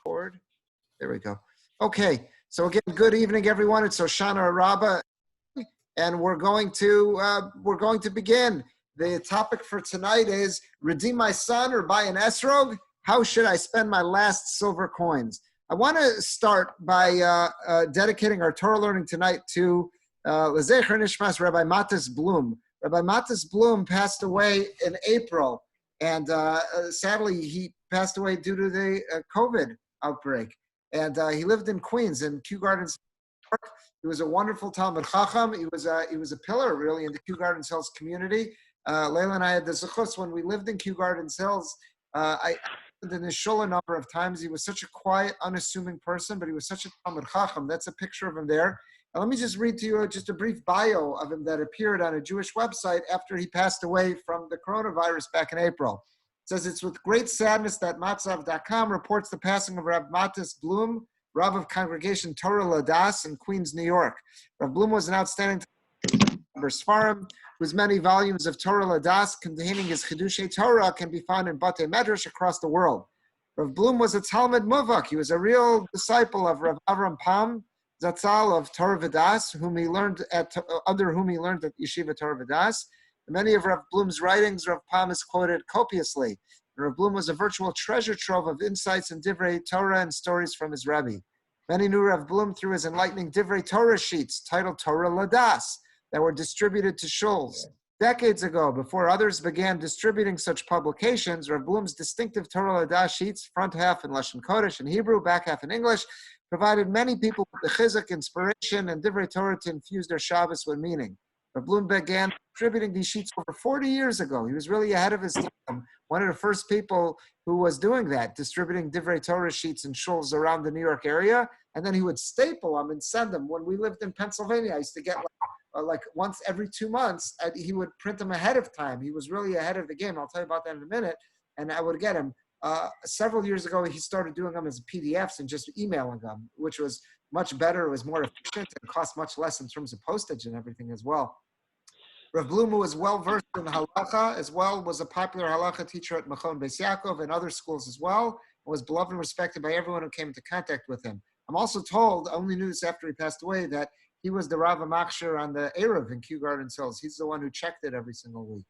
Forward. There we go. Okay, so again, good evening, everyone. It's Hoshanah Rabbah, and we're going to begin. The topic for tonight is redeem my son or buy an esrog. How should I spend my last silver coins? I want to start by dedicating our Torah learning tonight to L'zecher Nishmas Rabbi Matis Blum. Rabbi Matis Blum passed away in April, and sadly, he passed away due to the COVID outbreak. And he lived in Queens, in Kew Gardens Park. He was a wonderful Talmud Chacham. He was a pillar, really, in the Kew Gardens Hills community. Layla and I had the zechus when we lived in Kew Gardens Hills. I lived in his shul a number of times. He was such a quiet, unassuming person, but he was such a Talmud Chacham. That's a picture of him there. And let me just read to you just a brief bio of him that appeared on a Jewish website after he passed away from the coronavirus back in April. It says, it's with great sadness that Matzav.com reports the passing of Rav Matis Blum, Rav of Congregation Torah Ladas in Queens, New York. Rav Blum was an outstanding Sfarim, whose many volumes of Torah Ladas containing his Chidushei Torah can be found in Batei Medrash across the world. Rav Blum was a Talmud Muvak. He was a real disciple of Rav Avram Pam Zatzal of Torah V'das, under whom he learned at Yeshiva Torah V'das. In many of Rav Blum's writings, Rav Pam is quoted copiously. Rav Blum was a virtual treasure trove of insights in Divrei Torah and stories from his Rabbi. Many knew Rav Blum through his enlightening Divrei Torah sheets titled Torah Ladas that were distributed to shuls. Decades ago, before others began distributing such publications, Rav Blum's distinctive Torah Ladas sheets, front half in Lashon Kodesh in Hebrew, back half in English, provided many people with the chizuk, inspiration, and Divrei Torah to infuse their Shabbos with meaning. Rav Blum began distributing these sheets over 40 years ago. He was really ahead of his time. One of the first people who was doing that, distributing Divrei Torah sheets in shuls around the New York area, and then he would staple them and send them. When we lived in Pennsylvania, I used to get like once every 2 months, he would print them ahead of time. He was really ahead of the game. I'll tell you about that in a minute. And I would get him. Several years ago, he started doing them as PDFs and just emailing them, which was much better. It was more efficient and cost much less in terms of postage and everything as well. Rav Blum was well versed in halacha as well, was a popular halacha teacher at Machon Beis Yaakov and other schools as well, and was beloved and respected by everyone who came into contact with him. I'm also told, I only knew this after he passed away, that he was the Rav Amakshir on the Erev in Kew Gardens Hills. He's the one who checked it every single week.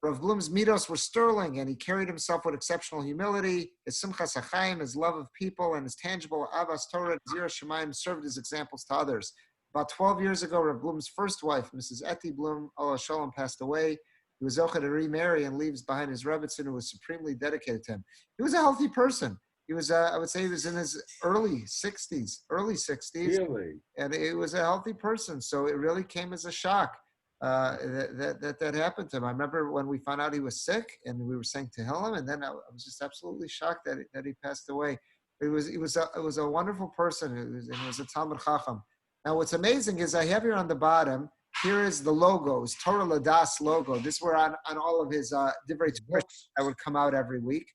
Rav Blum's midos were sterling, and he carried himself with exceptional humility. His simchas hachayim, his love of people, and his tangible avas Torah, zira shemayim, served as examples to others. About 12 years ago, Rav Blum's first wife, Mrs. Eti Blum, Allah Shalom, passed away. He was zocheh to remarry and leaves behind his Rebbitzin, who was supremely dedicated to him. He was a healthy person. He was, I would say he was in his early 60s. Really? And he was a healthy person. So it really came as a shock that happened to him. I remember when we found out he was sick and we were saying Tehillim, and then I was just absolutely shocked that he passed away. It was a wonderful person. He was a Talmud Chacham. Now, what's amazing is I have here on the bottom, here is the logo, his Torah Ladas logo. This were on all of his Divrei Torah that would come out every week.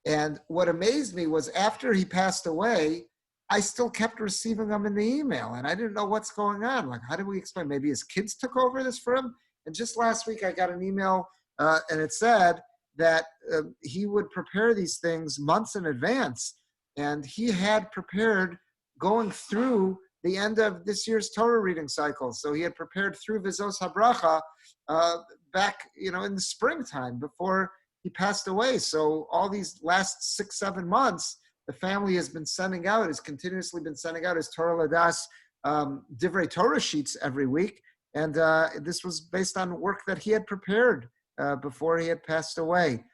And what amazed me was after he passed away, I still kept receiving them in the email. And I didn't know what's going on. Like, how do we explain? Maybe his kids took over this for him? And just last week, I got an email, and it said that he would prepare these things months in advance. And he had prepared going through the end of this year's Torah reading cycle. So he had prepared through Vizos HaBracha back, in the springtime before he passed away. So all these last 6-7 months, the family has continuously been sending out his Torah Ladas Divrei Torah sheets every week. And this was based on work that he had prepared before he had passed away.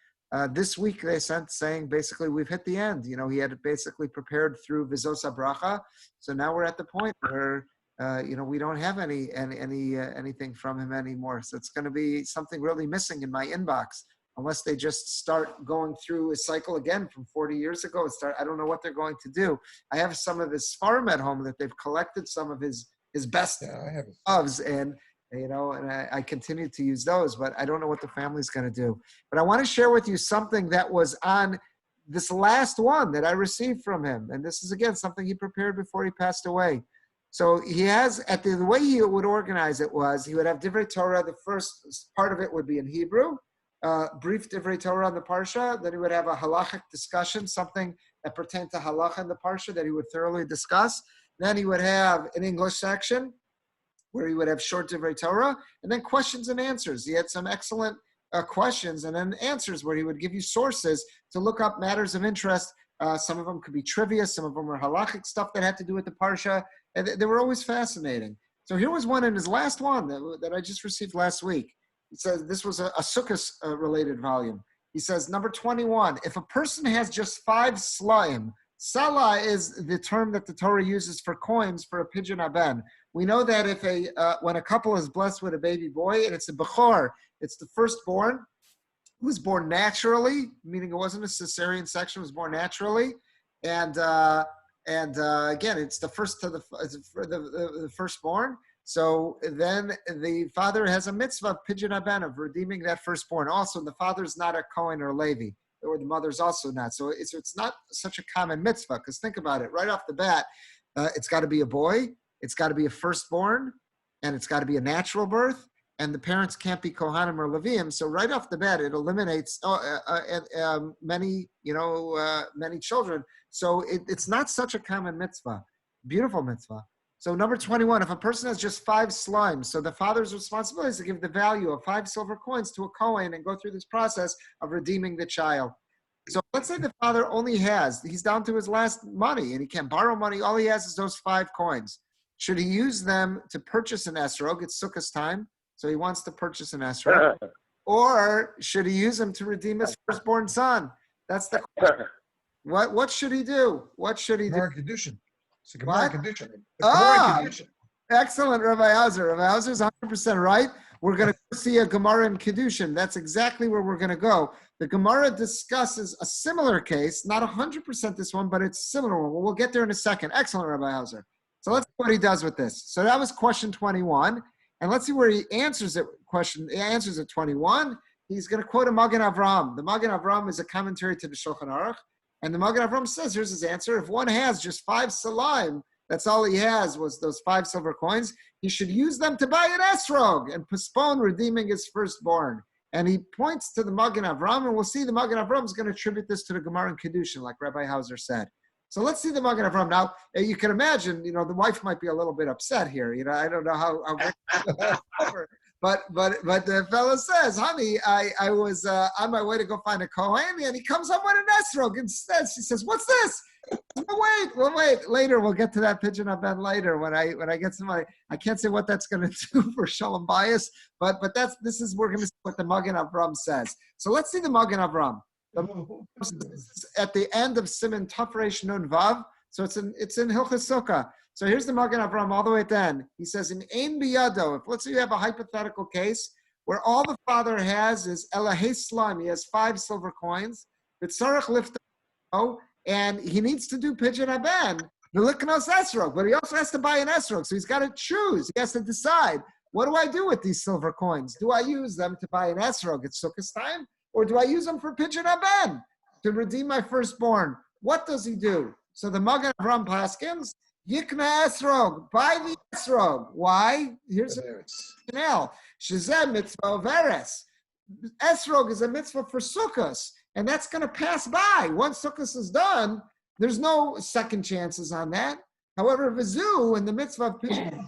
This week they sent saying basically we've hit the end. He had basically prepared through Vizos HaBracha. So now we're at the point where we don't have anything from him anymore. So it's going to be something really missing in my inbox unless they just start going through a cycle again from 40 years ago. I don't know what they're going to do. I have some of his Sfarim at home that they've collected some of his best loves, and I continue to use those, but I don't know what the family's going to do. But I want to share with you something that was on this last one that I received from him. And this is, again, something he prepared before he passed away. So he has, the way he would organize it was, he would have Divrei Torah. The first part of it would be in Hebrew, brief Divrei Torah on the Parsha. Then he would have a halachic discussion, something that pertain to halacha in the parsha that he would thoroughly discuss. Then he would have an English section where he would have short Divrei Torah, and then questions and answers. He had some excellent questions and then answers where he would give you sources to look up matters of interest. Some of them could be trivia, some of them were halachic stuff that had to do with the parsha, and they were always fascinating. So here was one in his last one that I just received last week. He says this was a Sukkot related volume. He says, number 21, if a person has just 5 slaim, salah is the term that the Torah uses for coins for a pidyon haben. We know that if when a couple is blessed with a baby boy and it's a bechor, it's the firstborn, who was born naturally, meaning it wasn't a cesarean section, it was born naturally, and again, it's the firstborn. So then the father has a mitzvah of pidyon haben, of redeeming that firstborn. Also, the father's not a Kohen or Levi, or the mother's also not. So it's not such a common mitzvah, because think about it, right off the bat, it's got to be a boy, it's got to be a firstborn, and it's got to be a natural birth, and the parents can't be Kohanim or Leviim. So right off the bat, it eliminates many children. So it's not such a common mitzvah. Beautiful mitzvah. So number 21, if a person has just 5 slimes, so the father's responsibility is to give the value of 5 silver coins to a Kohen and go through this process of redeeming the child. So let's say the father he's down to his last money and he can't borrow money. All he has is those 5 coins. Should he use them to purchase an esrog? It's Sukkot's time, so he wants to purchase an esrog. Or should he use them to redeem his firstborn son? That's the question. What should he do? What should he do? Condition. It's a Gemara condition. Excellent, Rabbi Hauser. Rabbi Hauser is 100% right. We're going to see a Gemara in Kedushin. That's exactly where we're going to go. The Gemara discusses a similar case, not 100% this one, but it's a similar one. We'll get there in a second. Excellent, Rabbi Hauser. So let's see what he does with this. So that was question 21. And let's see where he answers it. He answers at 21. He's going to quote a Magen Avraham. The Magen Avraham is a commentary to the Shulchan Aruch. And the Magen Avraham says, here's his answer. If one has just 5 salaim, that's all he has was those 5 silver coins, he should use them to buy an esrog and postpone redeeming his firstborn. And he points to the Magen Avraham, and we'll see the Magen Avraham is going to attribute this to the Gemara in Kedushin, like Rabbi Hauser said. So let's see the Magen Avraham. Now, you can imagine, the wife might be a little bit upset here. I don't know how but the fellow says, honey, I was on my way to go find a Kohen, and he comes up with an esrog instead. She says, what's this? We'll wait. Later, we'll get to that pidyon haben later when I get some money. I can't say what that's going to do for Shalom Bayis, but we're going to see what the Magen Avraham says. So let's see the Magen Avraham. At the end of Siman Taf Reish Nun Vav, so it's in Hilchos Sukkah. So here's the Magen Avraham all the way at the end. He says, in Ein Biyado, if let's say you have a hypothetical case where all the father has is Elahei Slime, he has 5 silver coins, B'tzarech Lifto, and he needs to do pidyon haben, V'liknos esrog, but he also has to buy an esrog, so he's got to choose. He has to decide, what do I do with these silver coins? Do I use them to buy an esrog at Sukkot's time, or do I use them for pidyon haben to redeem my firstborn? What does he do? So the Magen Avraham paskins, Yikna esrog, buy the esrog. Why? Here's a rationale. Shezeh mitzvah overes. Esrog is a mitzvah for Sukkos, and that's going to pass by. Once Sukkos is done, there's no second chances on that. However, Vizu and the mitzvah of pidyon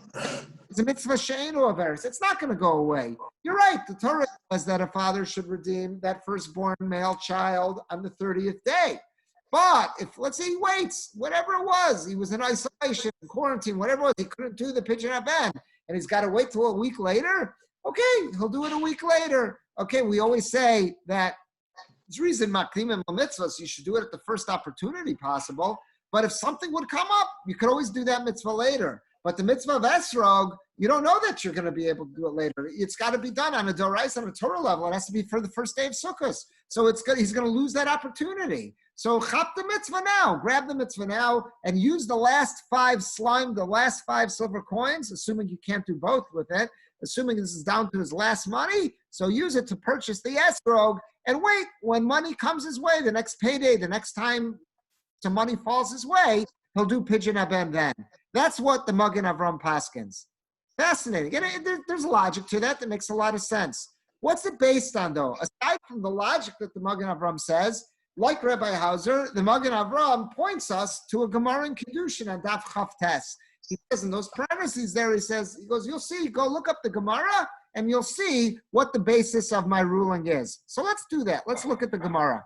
is a mitzvah she'einu overes. It's not going to go away. You're right. The Torah says that a father should redeem that firstborn male child on the 30th day. But if, let's say he waits, whatever it was, he was in isolation, quarantine, whatever it was, he couldn't do the pidyon haben, and he's got to wait till a week later, okay, he'll do it a week later. Okay, we always say that there's reason makdimim mitzvahs, you should do it at the first opportunity possible, but if something would come up, you could always do that mitzvah later. But the mitzvah of esrog, you don't know that you're going to be able to do it later. It's got to be done on a dorais, on a Torah level. It has to be for the first day of Sukkot. So he's going to lose that opportunity. So chop the mitzvah now, grab the mitzvah now, and use the last 5 slime, the last 5 silver coins, assuming you can't do both with it, assuming this is down to his last money. So use it to purchase the esrog, and wait, when money comes his way, the next payday, the next time some money falls his way, he'll do pidyon haben then. That's what the Magen Avraham paskins. Fascinating. And there's logic to that makes a lot of sense. What's it based on, though? Aside from the logic that the Magen Avraham says, like Rabbi Hauser, the Magen Avram points us to a Gemara in Kedushin on Daf Chavtes. He says in those parentheses there, he goes, you'll see, go look up the Gemara, and you'll see what the basis of my ruling is. So let's do that. Let's look at the Gemara.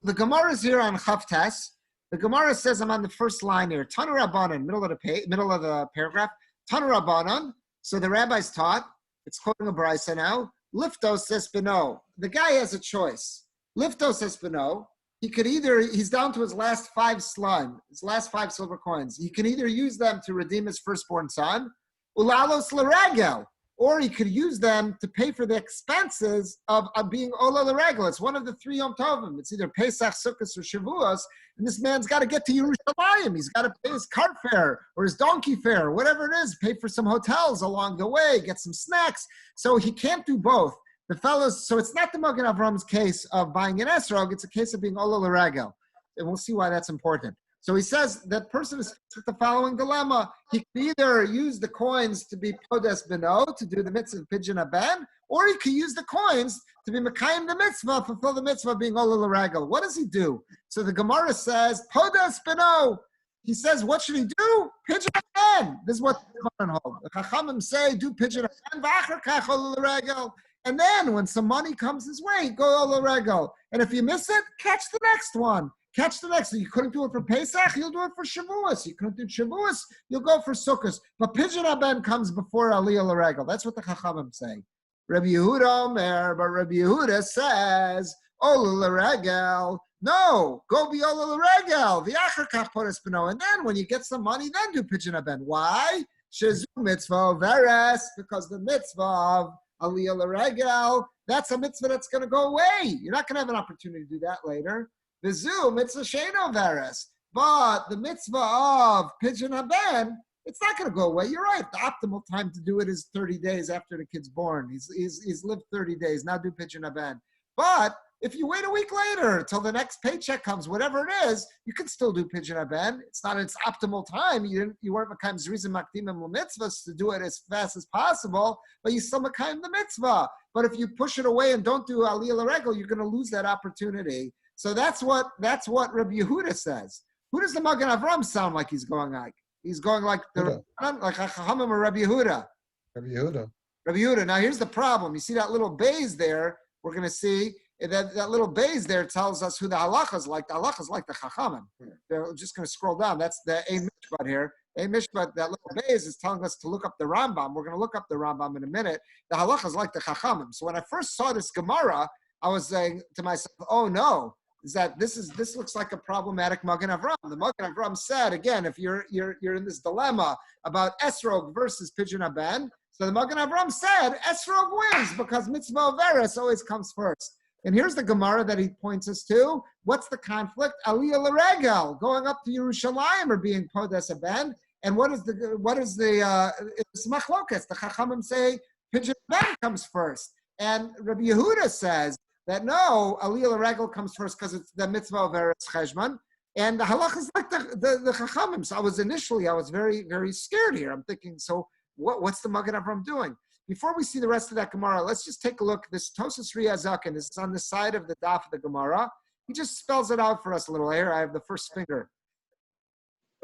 The Gemara is here on Chavtes. The Gemara says, I'm on the first line here. Tanu Rabbanan, middle of the paragraph. Tanu Rabbanan. So the rabbis taught. It's quoting a brisa now. Liftos espino. The guy has a choice. Liftos espino. He could either, he's down to his last 5 slime, his last 5 silver coins. He can either use them to redeem his firstborn son, ulalos l'regel, or he could use them to pay for the expenses of being Ola L'Regel. It's one of the 3 Yom Tovim. It's either Pesach, Sukkot, or Shavuos, and this man's got to get to Yerushalayim. He's got to pay his cart fare or his donkey fare, whatever it is, pay for some hotels along the way, get some snacks. So he can't do both. The fellows, so it's not the Magen Avram's case of buying an esrog, it's a case of being Ola L'Regel. And we'll see why that's important. So he says that person is faced with the following dilemma. He can either use the coins to be Podes Beno, to do the mitzvah of Pidyon Ben, or he can use the coins to be Mekayim the mitzvah, fulfill the mitzvah of being Ola L'Regel. What does he do? So the Gemara says, Podes Beno. He says, what should he do? Pidyon Ben. This is what the Chachamim hold. The Chachamim say, do Pidyon Ben, v'achar kach Ola L'Regel. And then when some money comes his way, go Ola L'Regel. And if you miss it, catch the next one. Catch the next. You couldn't do it for Pesach, you'll do it for Shavuos. You couldn't do Shavuos, you'll go for Sukkot. But Pidyon Ben comes before Aliyah L'Regel. That's what the Chachamim say. Rabbi Yehuda Omer, but Rabbi Yehuda says, Ola L'Regel. No, go be Ola L'Regel. V'yachar kach podes beno. And then when you get some money, then do Pidyon Ben. Why? Shezu mitzvah veres, because the mitzvah of Aliyah L'Regel, that's a mitzvah that's going to go away. You're not going to have an opportunity to do that later. Vizu mitzvah sheino veres, but the mitzvah of Pidyon Ben, it's not going to go away. You're right. The optimal time to do it is 30 days after the kid's born. He's lived 30 days. Now do Pidyon Ben. But if you wait a week later till the next paycheck comes, whatever it is, you can still do Pidyon Ben. It's not its optimal time. You weren't Makayim Zrizim Makdimim Mitzvahs to do it as fast as possible, but you still Makayim the mitzvah. But if you push it away and don't do Aliyah L'Regel, you're going to lose that opportunity. So that's what Rabbi Yehuda says. Who does the Magen Avram sound like he's going like? He's going like like Chachamim or Rabbi Yehuda. Rabbi Yehuda. Rabbi Yehuda. Now here's the problem. You see that little base there? We're going to see that little base there tells us who the halacha is like. The halacha is like the Chachamim. They're just going to scroll down. That's the Ein Mishpat here. Ein Mishpat, that little base is telling us to look up the Rambam. We're going to look up the Rambam in a minute. The halacha is like the Chachamim. So when I first saw this Gemara, I was saying to myself, oh no, is that this looks like a problematic Magen Avram. The Magen Avram said, again, if you're in this dilemma about Esrog versus Pidyon Ben, so the Magen Avram said Esrog wins because mitzvah veres always comes first. And here's the Gemara that he points us to. What's the conflict? Aliyah L'Regel, going up to Yerushalayim or being Podes Ben. And what is the it's machlokas. The Chachamim say Pidyon Ben comes first. And Rabbi Yehuda says that no, Aliyah L'Regel comes first because it's the mitzvah of Eretz Cheshman. And the halach is like the Chachamim. So I was very, very scared here. I'm thinking, so what's the Magen Avram doing? Before we see the rest of that Gemara, let's just take a look. This Tosas Riyazakin, this is on the side of the daf of the Gemara. He just spells it out for us a little here. I have the first finger.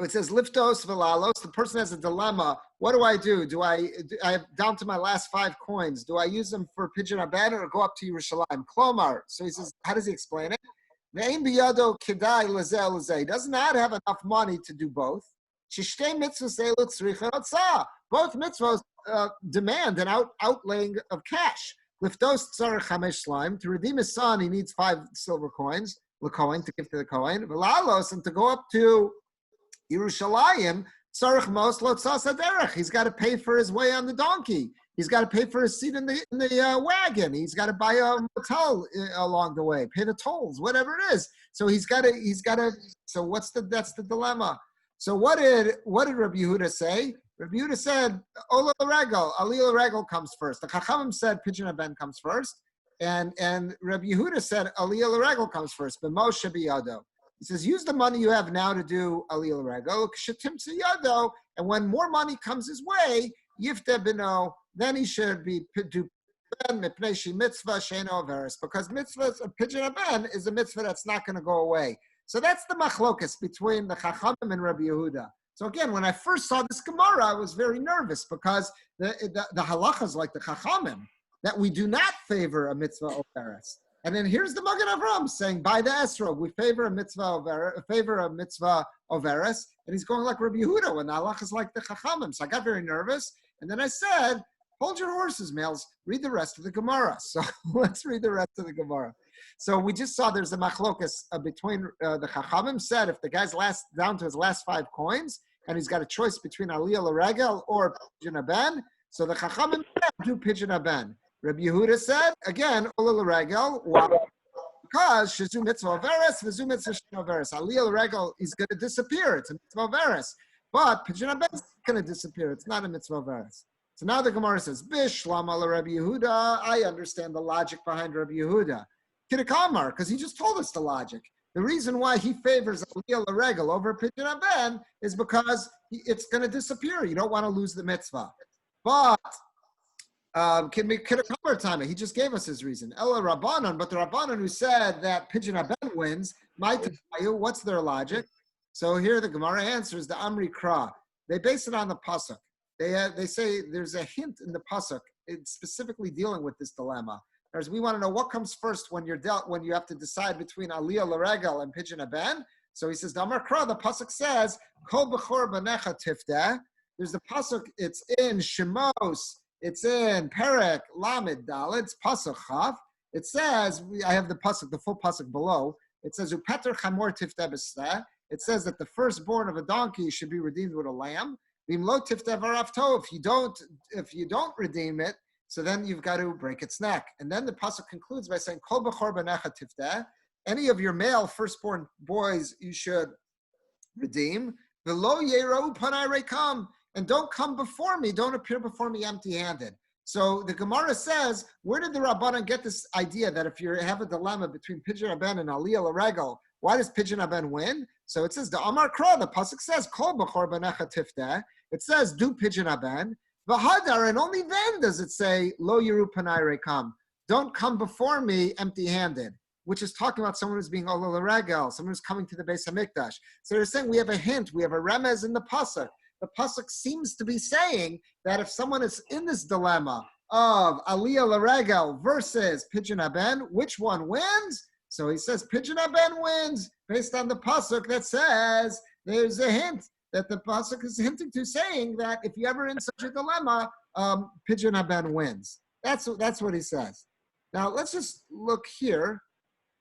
It says, Liftos velalos. The person has a dilemma. What do I do? Do I have down to my last 5 coins? Do I use them for Pidyon Ben or go up to Yerushalayim? Klomar. So he says, how does he explain it? Ve'ein biyado kedai lezeh lezeh. He does not have enough money to do both. Shishtei mitzvahs elu tzricha otzah. Both mitzvahs demand an outlaying of cash. Liftos tzarech chamesh slime. To redeem his son, he needs 5 silver coins, l'kohen, to give to the kohen. V'lalos, and to go up to Yerushalayim, tzarech mos lo tzas haderech. He's got to pay for his way on the donkey. He's got to pay for his seat in the wagon. He's got to buy a motel along the way, pay the tolls, whatever it is. So he's got to. So that's the dilemma. So what did Rabbi Yehuda say? Rabbi Yehuda said, Ola L'Regel, Aliyah L'Regel comes first. The Chachamim said Pidyon Ben comes first, and Rabbi Yehuda said Aliyah L'Regel comes first. B'moshe biyado. He says, use the money you have now to do Aliyah L'Regel. Kshetimtze yado, and when more money comes his way, Yifteh b'no, then he should do Ben mipnei shi mitzvah she'eino averes, because mitzvah pidyon ben is a mitzvah that's not going to go away. So that's the machlokas between the Chachamim and Rabbi Yehuda. So again, when I first saw this Gemara, I was very nervous because the halachas like the Chachamim that we do not favor a mitzvah overes. And then here's the Magen Avram saying, by the esrog, we favor a mitzvah overes, and he's going like Rabbi Yehuda when the halachas like the Chachamim. So I got very nervous, and then I said, hold your horses, males. Read the rest of the Gemara. So let's read the rest of the Gemara. So we just saw there's a machlokas between the Chachamim said if the guy's down to his last 5 coins and he's got a choice between Aliyah L'Regel or Pidyon Ben, so the Chachamim said do Pidyon Ben. Rabbi Yehuda said again Ola L'Regel. Why? Because Shazu Mitzvah Veres, Shazu Mitzvah Shino Veres. Aliyah L'Regel is going to disappear. It's a Mitzvah Veres, but Pidyon Ben is going to disappear. It's not a Mitzvah Veres. So now the Gemara says, Bishlam ala Rabbi Yehuda. I understand the logic behind Rabbi Yehuda. Kidakamar, because he just told us the logic. The reason why he favors Aliyah L'Regel over Pidyon Ben is because it's going to disappear. You don't want to lose the mitzvah. But Kidakamar time, he just gave us his reason. Ella Rabbanan, but the Rabbanan who said that Pidyon Ben wins, might tell you what's their logic. So here the Gemara answers the Amri Kra. They base it on the pasuk. They say there's a hint in the pasuk. It's specifically dealing with this dilemma. Whereas we want to know what comes first when you have to decide between Aliyah L'Regel and Pidyon Ben. So he says, the Amar Kra, the pasuk says, Kol b'chor b'necha tifteh. There's the pasuk. It's in Shemos. It's in Perek Lamed Dalet. It's pasuk Chaf. It says, I have the pasuk, the full pasuk below. It says, Upeter chamor tifteh b'steh. It says that the firstborn of a donkey should be redeemed with a lamb. If you don't redeem it, so then you've got to break its neck. And then the pasuk concludes by saying, Kol b'chor b'necha tifteh. Any of your male firstborn boys you should redeem. V'lo yerau panai rekam. And don't come before me, don't appear before me empty-handed. So the Gemara says, where did the Rabbanan get this idea that if you have a dilemma between Pidyon Ben and Aliyah L'Regel, why does Pidyon Ben win? So it says, the Amar Kra, the pasuk says, Kol b'chor b'necha tifteh. It says, do Pidyon Ben. V'hadar, and only then does it say, Lo yiru panai rekam. Don't come before me empty-handed, which is talking about someone who's being Ola L'Regel, someone who's coming to the Beis HaMikdash. So they're saying we have a hint, we have a remez in the pasuk. The pasuk seems to be saying that if someone is in this dilemma of Aliyah L'Regel versus Pidyon Ben, which one wins? So he says Pidyon Ben wins based on the pasuk that says there's a hint that the pasuk is hinting to, saying that if you're ever in such a dilemma, Pidyon Ben wins. That's what he says. Now let's just look here.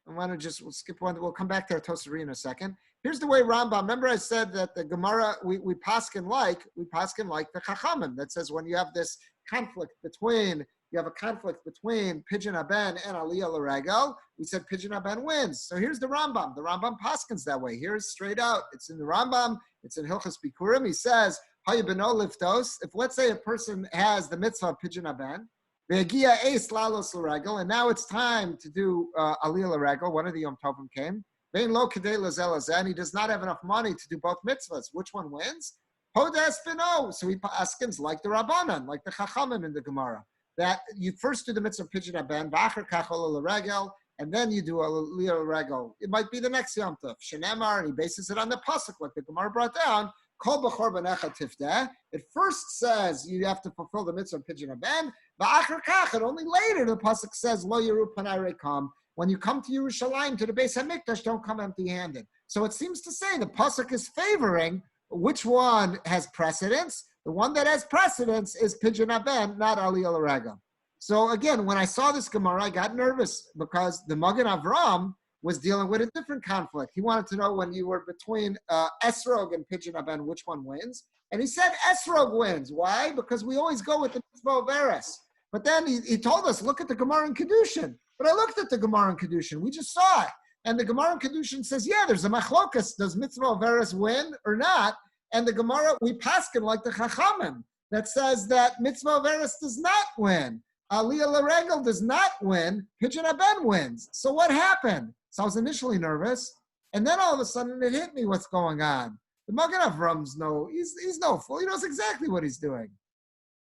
We'll skip one. We'll come back to our Tosari in a second. Here's the way Rambam. Remember, I said that the Gemara we paskin like the Chachamim that says when you have this conflict between Pidyon Ben and Aliyah L'Regel, we said Pidyon Ben wins. So here's the Rambam. The Rambam paskins that way. Here's straight out. It's in the Rambam. It's in Hilchos Bikurim. He says, Hayibeno liftos. If let's say a person has the mitzvah of Pidyon Ben, Ve'agia eis lalos L'Regel, and now it's time to do Aliyah L'Regel. One of the Yom Tovim came. Vein lo kedei lazel hazeh, and he does not have enough money to do both mitzvahs. Which one wins? Hodes beno. So he paskins like the Rabbanan, like the Chachamim in the Gemara, that you first do the mitzvah of Pidyon Ben, v'achar kach Aliyah L'Regel, and then you do Aliyah L'Regel. It might be the next Yom Tov. Shenemar, and he bases it on the pasuk, like the Gemara brought down. Kol b'chor b'necha tifteh. It first says you have to fulfill the mitzvah of Pidyon Ben, v'achar kach, and only later the pasuk says lo yiru panai rekam. When you come to Yerushalayim, to the Beis HaMikdash, don't come empty-handed. So it seems to say the pasuk is favoring which one has precedence. The one that has precedence is Pidyon Ben, not Aliyah L'Regel. So again, when I saw this Gemara, I got nervous because the Magen Avram was dealing with a different conflict. He wanted to know when you were between Esrog and Pidyon Ben, which one wins. And he said Esrog wins. Why? Because we always go with the mitzvah of Eres. But then he told us, look at the Gemara in Kedushin. But I looked at the Gemara in Kedushin. We just saw it. And the Gemara in Kedushin says, yeah, there's a machlokas. Does mitzvah of Eres win or not? And the Gemara, we paskin like the Chachamim, that says that mitzvah of Eres does not win. Aliyah L'Regel does not win. Pidyon Ben wins. So what happened? So I was initially nervous. And then all of a sudden it hit me what's going on. The Magen Avram's he's no fool. He knows exactly what he's doing.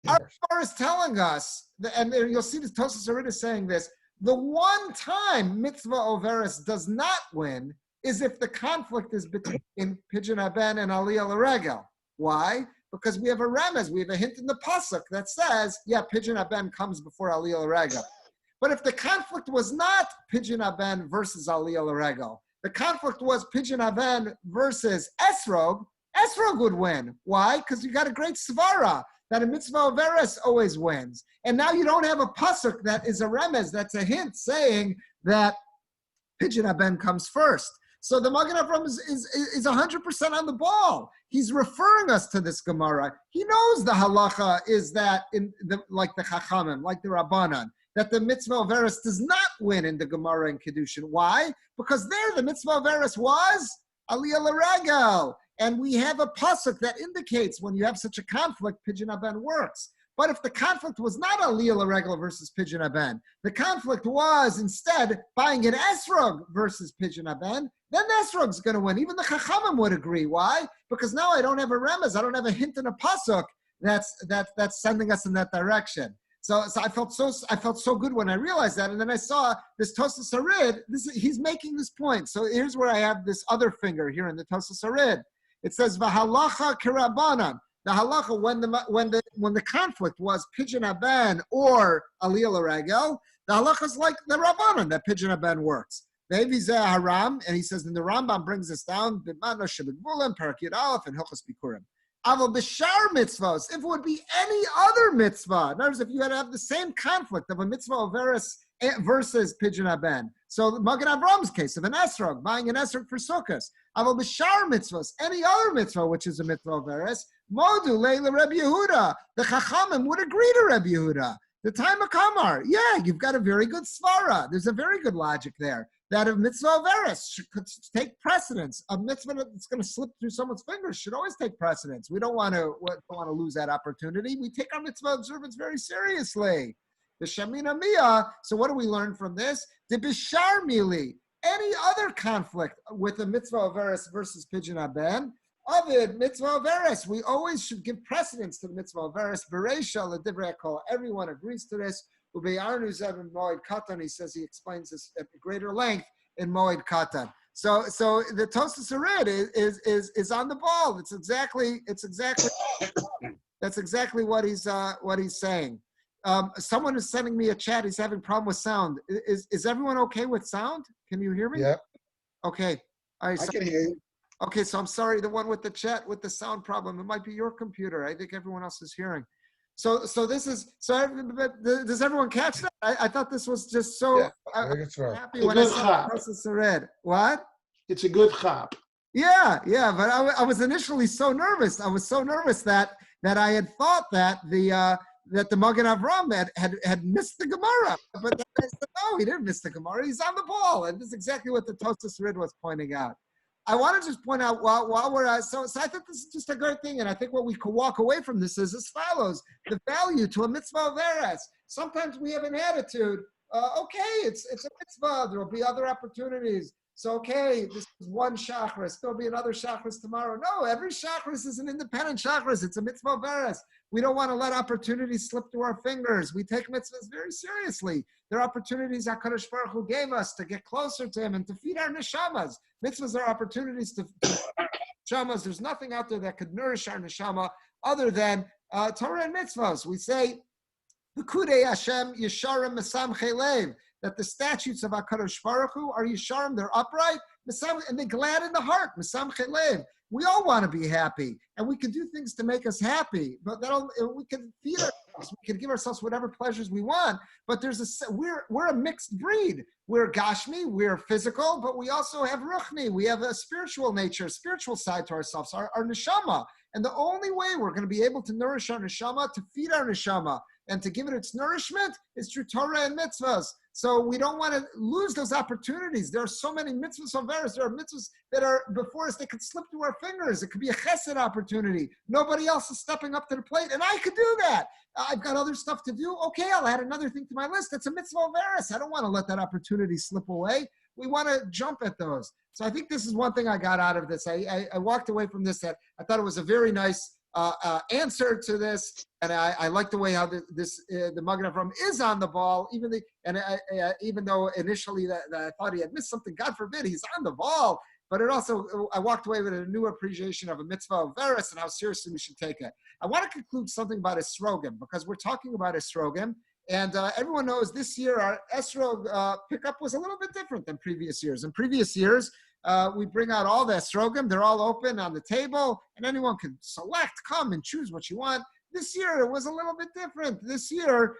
Our Gemara is telling us, and you'll see this Tosas Arid is saying this, the one time mitzvah overis does not win is if the conflict is between Pidyon Haben and Aliyah L'Regel. Why? Because we have a remez, we have a hint in the pasuk that says, yeah, Pidyon Haben comes before Aliyah L'Regel. But if the conflict was not Pidyon Haben versus Aliyah L'Regel, the conflict was Pidyon Haben versus Esrog would win. Why? Because you got a great svara that a mitzvah overis always wins. And now you don't have a pasuk that is a remez, that's a hint saying that Pidyon Haben comes first. So the Magen Avraham is 100% on the ball. He's referring us to this Gemara. He knows the halacha is that like the Chachamim, like the Rabbanan, that the mitzvah overis does not win in the Gemara and Kedushin. Why? Because there the mitzvah overis was Aliyah L'Regel. And we have a pasuk that indicates when you have such a conflict, Pidyon Haben works. But if the conflict was not Aliyah L'Regel versus Pidyon Haben, the conflict was instead buying an Esrog versus Pidyon Haben, then Esrog's going to win. Even the Chachamim would agree. Why? Because now I don't have a remez, I don't have a hint in a pasuk that's sending us in that direction. So I felt so good when I realized that, and then I saw this Tosas Arid. He's making this point. So here's where I have this other finger here in the Tosas Arid. It says v'halacha k'Rabbanan. The halacha when the conflict was Pidyon Haben or Aliyah L'Regel, the halacha is like the Rabbanan that Pidyon Haben works. Maybe Zeh Haram, and he says, and the Rambam brings us down b'mano shebegvulim parak Yud Aleph and Hilchos Bikurim. Aval b'shar mitzvos, if it would be any other mitzvah, in other words, if you had to have the same conflict of a mitzvah overis versus Pidyon Haben. So the Magen Avram's case of an esrog, buying an esrog for sukkahs. Aval b'shar mitzvos, any other mitzvah which is a mitzvah overis, modu leila Rabbi Yehuda. The Chachamim would agree to Rabbi Yehuda. The time of Kamar, yeah, you've got a very good svara. There's a very good logic there. That a mitzvah overis could take precedence. A mitzvah that's going to slip through someone's fingers should always take precedence. We don't want to lose that opportunity. We take our mitzvah observance very seriously. The Shamina Mia. So what do we learn from this? The Bishar Mili. Any other conflict with a mitzvah overis versus Pidyon Haben, Ovid mitzvah overis. We always should give precedence to the mitzvah overis. Bereisha the Divrei Torah. Everyone agrees to this. He says he explains this at greater length in Moed Katan. So the Tosas Arid is on the ball. That's exactly what he's saying. Someone is sending me a chat. He's having a problem with sound. Is everyone okay with sound? Can you hear me? Yeah. Okay. All right. I can hear you. Okay, so I'm sorry, the one with the chat with the sound problem. It might be your computer. I think everyone else is hearing. So does everyone catch that? I thought this was just so happy when I saw the Tosas Arid. What? It's a good chap. Yeah, but I was initially so nervous. I was so nervous that I had thought that the Magen Avraham had missed the Gemara. But then I said, no, he didn't miss the Gemara. He's on the ball. And this is exactly what the Tosas Arid was pointing out. I want to just point out while we're at, so I think this is just a great thing, and I think what we can walk away from this is as follows: the value to a mitzvah overis. Sometimes we have an attitude, okay, it's a mitzvah. There will be other opportunities. So okay, this is one chakras. There'll be another chakras tomorrow. No, every chakras is an independent chakras. It's a mitzvah overis. We don't want to let opportunities slip through our fingers. We take mitzvahs very seriously. There are opportunities HaKadosh Baruch Hu gave us to get closer to Him and to feed our neshamas. Mitzvahs are opportunities to neshamas. There's nothing out there that could nourish our neshama other than Torah and mitzvahs. We say, V'kudei Hashem yesharim mesamchei lev, that the statutes of HaKadosh Baruch Hu are yesharim, they're upright, and they're glad in the heart, mesamchei lev. We all want to be happy, and we can do things to make us happy, but we can feed ourselves, we can give ourselves whatever pleasures we want, but we're a mixed breed. We're Gashmi, we're physical, but we also have Ruchni, we have a spiritual nature, a spiritual side to ourselves, our neshama, and the only way we're going to be able to nourish our neshama, to feed our neshama, and to give it its nourishment is through Torah and mitzvahs. So we don't want to lose those opportunities. There are so many mitzvahs overis. There are mitzvahs that are before us. They could slip through our fingers. It could be a chesed opportunity. Nobody else is stepping up to the plate, and I could do that. I've got other stuff to do. Okay, I'll add another thing to my list. That's a mitzvah overis. I don't want to let that opportunity slip away. We want to jump at those. So I think this is one thing I got out of this. I walked away from this that I thought it was a very nice answer to this, and I like the way how the Magen Avraham is on the ball, even though initially that I thought he had missed something. God forbid, he's on the ball. But it also, I walked away with a new appreciation of a mitzvah of Veris and how seriously we should take it. I want to conclude something about esrogim, because we're talking about esrogim, and everyone knows this year our esrog pickup was a little bit different than previous years. In previous years, we bring out all the esrogim. They're all open on the table, and anyone can select, come and choose what you want. This year, it was a little bit different. This year,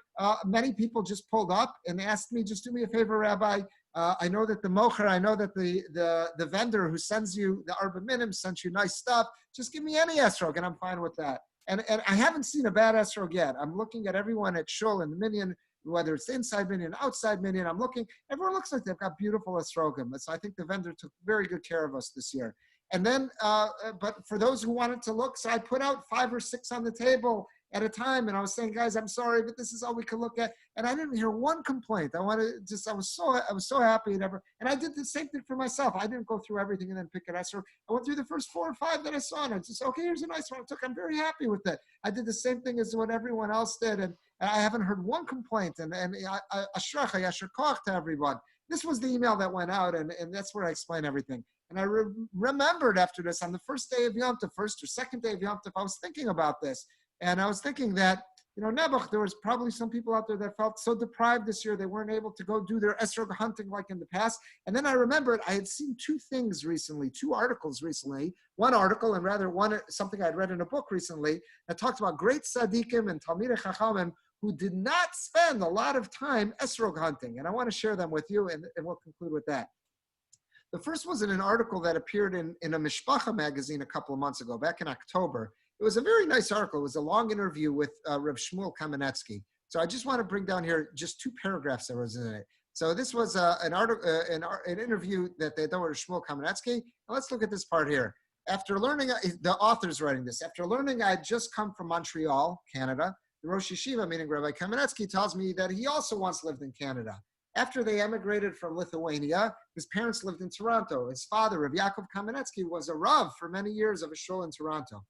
many people just pulled up and asked me, just do me a favor, Rabbi. I know that the mocher, I know that the vendor who sends you the arba minim sends you nice stuff. Just give me any esrog, and I'm fine with that. And I haven't seen a bad esrog yet. I'm looking at everyone at shul and the minyan, whether it's inside minyan, outside minyan. I'm looking. Everyone looks like they've got beautiful esrogim. So I think the vendor took very good care of us this year. And then, but for those who wanted to look, so I put out 5 or 6 on the table at a time, and I was saying, guys, I'm sorry, but this is all we can look at. And I didn't hear one complaint. I was so happy and I did the same thing for myself. I didn't go through everything and then pick an esrog. I went through the first 4 or 5 that I saw, and I just, okay, here's a nice one I took. I'm very happy with it. I did the same thing as what everyone else did, and I haven't heard one complaint. And ashracha, yasher koach to everyone. This was the email that went out, and that's where I explain everything. And I remembered after this, on the first day of Yom Tov, first or second day of Yom Tov, I was thinking about this. And I was thinking that, Nebuch, there was probably some people out there that felt so deprived this year, they weren't able to go do their esrog hunting like in the past. And then I remembered I had seen 2 things recently, 2 articles recently. One article, and rather something I'd read in a book recently, that talked about great tzaddikim and talmidei chachamim who did not spend a lot of time esrog hunting. And I want to share them with you, and we'll conclude with that. The first was in an article that appeared in a Mishpacha magazine a couple of months ago, back in October. It was a very nice article. It was a long interview with Reb Shmuel Kamenetsky. So I just want to bring down here just 2 paragraphs that was in it. So this was an interview that they did with Shmuel Kamenetsky. Now let's look at this part here. After learning, the author's writing this, after learning I had just come from Montreal, Canada, the Rosh Yeshiva, meaning Rabbi Kamenetsky, tells me that he also once lived in Canada. After they emigrated from Lithuania, his parents lived in Toronto. His father, Rabbi Yaakov Kamenetsky, was a Rav for many years of a shul in Toronto.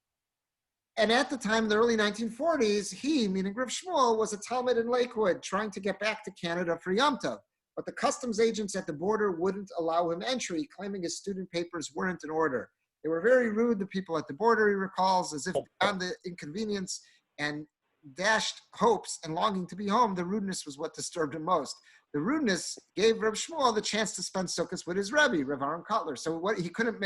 And at the time, in the early 1940s, he, meaning Rav Shmuel, was a Talmud in Lakewood trying to get back to Canada for Yom Tov. But the customs agents at the border wouldn't allow him entry, claiming his student papers weren't in order. They were very rude, the people at the border, he recalls, as if beyond the inconvenience and dashed hopes and longing to be home, the rudeness was what disturbed him most. The rudeness gave Reb Shmuel the chance to spend Sukkot with his Rabbi, Rav Aaron Kotler. So he couldn't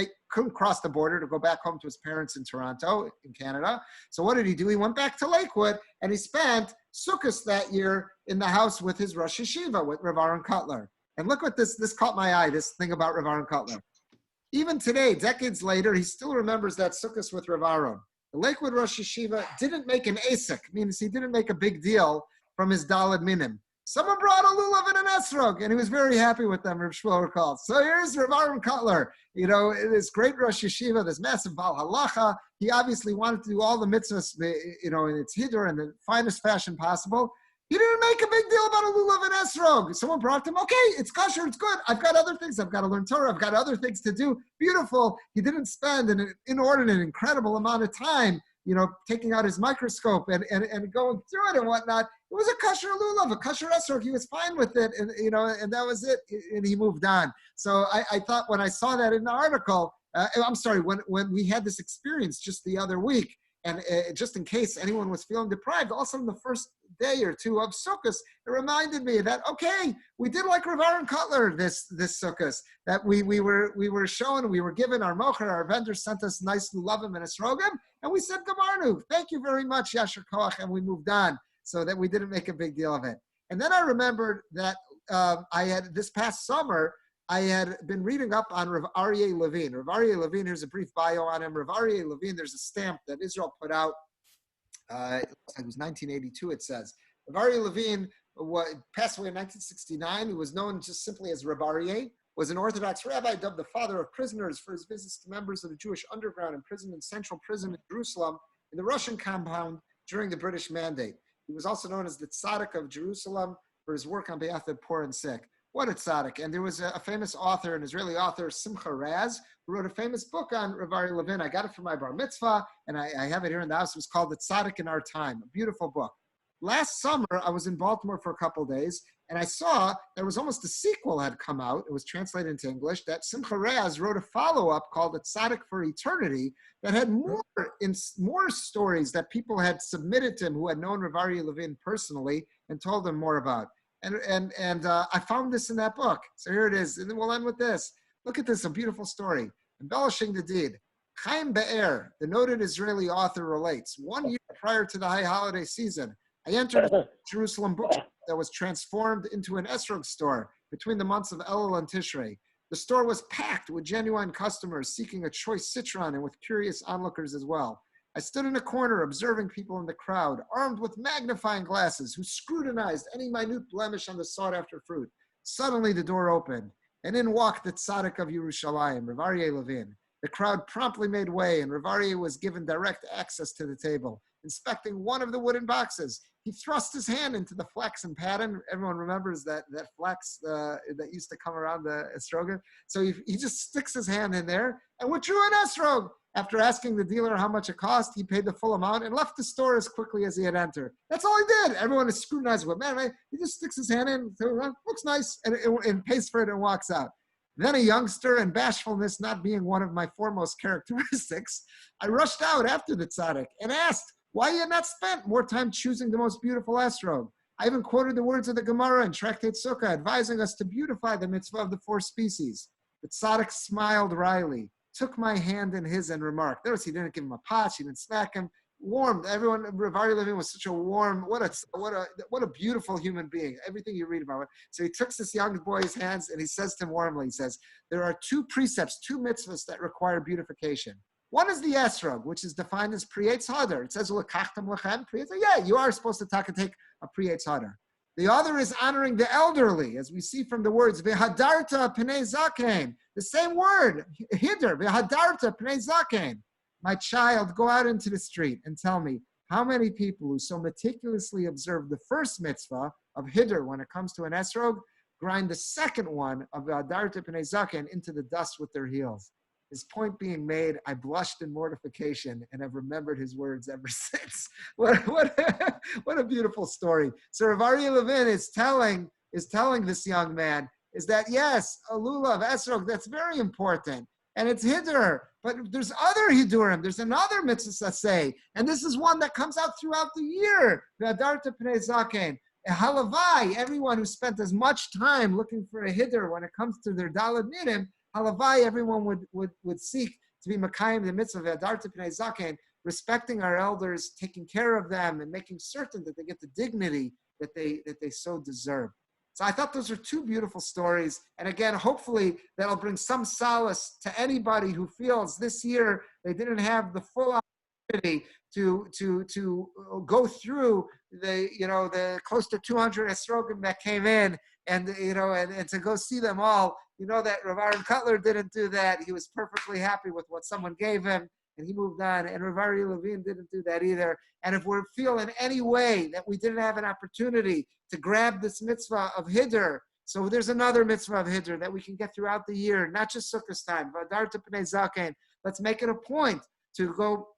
cross the border to go back home to his parents in Toronto, in Canada. So what did he do? He went back to Lakewood, and he spent Sukkot that year in the house with his Rosh Yeshiva, with Rav Aaron Kotler. And look what this caught my eye, this thing about Rav Aaron Kotler. Even today, decades later, he still remembers that Sukkot with Rav Aaron. The Lakewood Rosh Yeshiva didn't make an asik, means he didn't make a big deal from his Daled Minim. Someone brought a lulav and an esrog, and he was very happy with them, Rav Shmuel recalls. So here's Rav Aaron Kotler, this great Rosh Yeshiva, this massive Baal Halacha. He obviously wanted to do all the mitzvahs, in its hidur in the finest fashion possible. He didn't make a big deal about a lulav and esrog. Someone brought him, okay, it's kosher, it's good. I've got other things. I've got to learn Torah. I've got other things to do. Beautiful. He didn't spend an inordinate, incredible amount of time, taking out his microscope and going through it and whatnot. It was a kosher lulav, a kosher esrog. He was fine with it, and and that was it. And he moved on. So I thought when I saw that in the article, when we had this experience just the other week, and just in case anyone was feeling deprived, also in the first day or two of Sukkot, it reminded me that, okay, we did like Rav Aaron Kotler this Sukkot, that we were shown, we were given, our mocher, our vendor sent us nice lulavim and esrogim, and we said, Gamarnu, thank you very much, Yasher Koach, and we moved on, so that we didn't make a big deal of it. And then I remembered that I had, this past summer, I had been reading up on Rav Aryeh Levine. Rav Aryeh Levine, here's a brief bio on him. Rav Aryeh Levine, there's a stamp that Israel put out. It was 1982, it says. Rav Aryeh Levine passed away in 1969. He was known just simply as Rav Aryeh, was an Orthodox rabbi dubbed the father of prisoners for his visits to members of the Jewish underground imprisoned in Central Prison in Jerusalem in the Russian compound during the British Mandate. He was also known as the Tzaddik of Jerusalem for his work on behalf of the poor and sick. What a tzaddik. And there was a famous author, an Israeli author, Simcha Raz, who wrote a famous book on Rav Aryeh Levin. I got it for my bar mitzvah, and I have it here in the house. It was called The Tzaddik in Our Time, a beautiful book. Last summer, I was in Baltimore for a couple of days, and I saw there was almost a sequel had come out. It was translated into English, that Simcha Raz wrote a follow-up called The Tzaddik for Eternity that had more stories that people had submitted to him who had known Rav Aryeh Levin personally and told him more about. And I found this in that book. So here it is. And then we'll end with this. Look at this, a beautiful story. Embellishing the deed. Chaim Be'er, the noted Israeli author, relates, 1 year prior to the high holiday season, I entered a Jerusalem bookstore that was transformed into an esrog store between the months of Elul and Tishrei. The store was packed with genuine customers seeking a choice citron and with curious onlookers as well. I stood in a corner observing people in the crowd, armed with magnifying glasses, who scrutinized any minute blemish on the sought-after fruit. Suddenly the door opened, and in walked the tzaddik of Yerushalayim, Rav Aryeh Levin. The crowd promptly made way, and Rav Aryeh was given direct access to the table. Inspecting one of the wooden boxes, he thrust his hand into the flaxen pattern. Everyone remembers that flax that used to come around the esrog. So he just sticks his hand in there and withdrew an esrog. After asking the dealer how much it cost, he paid the full amount and left the store as quickly as he had entered. That's all he did. Everyone is scrutinized with, man, he just sticks his hand in, looks nice, and pays for it and walks out. Then a youngster, and bashfulness not being one of my foremost characteristics, I rushed out after the tzaddik and asked why he had not spent more time choosing the most beautiful esrog. I even quoted the words of the Gemara in Tractate Sukkah, advising us to beautify the mitzvah of the 4 species. The tzaddik smiled wryly, took my hand in his, and remarked, notice he didn't give him a pot, he didn't smack him, warmed. Everyone, Rav Aryeh Levin was such a warm, what a beautiful human being. Everything you read about it. So he took this young boy's hands and he says to him warmly, he says, there are 2 precepts, 2 mitzvahs that require beautification. One is the esrog, which is defined as pri-etz hadar. It says, yeah, you are supposed to take a pri-etz hadar. The other is honoring the elderly, as we see from the words, v'hadarta pnei zaken. The same word, hider, v'hadarta pnei zaken. My child, go out into the street and tell me how many people who so meticulously observe the first mitzvah of hider when it comes to an esrog, grind the second one of v'hadarta pnei zaken into the dust with their heels. His point being made, I blushed in mortification and have remembered his words ever since. What a beautiful story. So Rav Aryeh Levin is telling this young man is that yes, a lulav, esrog, that's very important. And it's hidur, but there's other hidurim. There's another mitzvah say, and this is one that comes out throughout the year. V'adarta pnei zaken. Halavai, everyone who spent as much time looking for a hidur when it comes to their daled nidim, halavai, everyone would seek to be makayim the mitzvah v'adarta pnei zaken, respecting our elders, taking care of them, and making certain that they get the dignity that they so deserve. So I thought those are 2 beautiful stories. And again, hopefully that'll bring some solace to anybody who feels this year they didn't have the full opportunity to go through the close to 200 esrogim that came in and to go see them all. You know that Rav Aaron Cutler didn't do that. He was perfectly happy with what someone gave him, and he moved on. And Rav Aryeh Levin didn't do that either. And if we feel in any way that we didn't have an opportunity to grab this mitzvah of hidur, so there's another mitzvah of hidur that we can get throughout the year, not just Sukkot time, v'adarta pnei zaken. Let's make it a point to go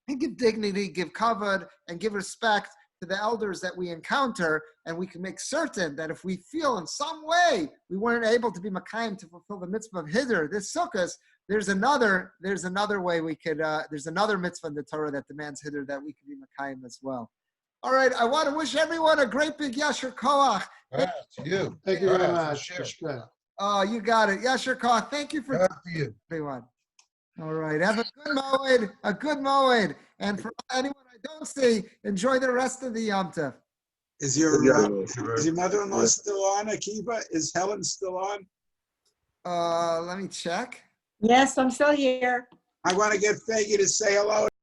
and give dignity, give kavod, and give respect to the elders that we encounter, and we can make certain that if we feel in some way we weren't able to be makayim to fulfill the mitzvah of hidur, this sukkah, there's another way we could, there's another mitzvah in the Torah that demands hidur that we can be makayim as well. All right, I want to wish everyone a great big yasher koach. To you. Thank you very much. Sure. Oh, you got it. Yasher koach. Thank you for You. everyone. All right, have a good moed. And for anyone I don't see, enjoy the rest of the Yom Tov. Is your mother-in-law still on, Akiva? Is Helen still on? Let me check. Yes, I'm still here. I want to get Faggy to say hello